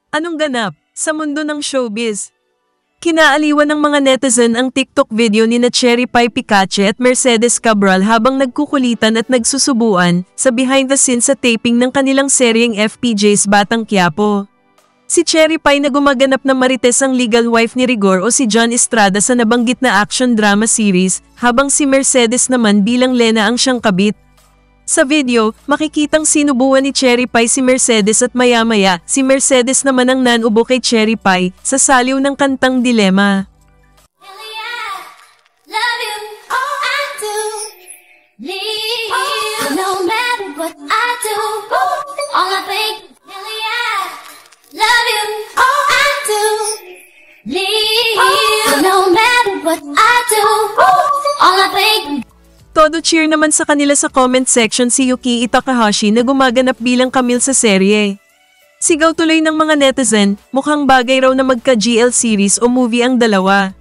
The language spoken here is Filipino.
Anong ganap sa mundo ng showbiz? Kinaaliwan ng mga netizen ang TikTok video ni na Cherry Pie Picache at Mercedes Cabral habang nagkukulitan at nagsusubuan sa behind the scenes sa taping ng kanilang seryeng FPJ's Batang Quiapo. Si Cherry Pie na gumaganap na Marites ang legal wife ni Rigor o si John Estrada sa nabanggit na action drama series, habang si Mercedes naman bilang Lena ang siyang kabit. Sa video, makikitang sinubuan ni Cherry Pie si Mercedes at maya-maya, si Mercedes naman ang nanubo kay Cherry Pie sa saliw ng kantang Dilema. Todo cheer naman sa kanila sa comment section si Yuki Takahashi na gumaganap bilang Camille sa serye. Sigaw tuloy ng mga netizen, mukhang bagay raw na magka-GL series o movie ang dalawa.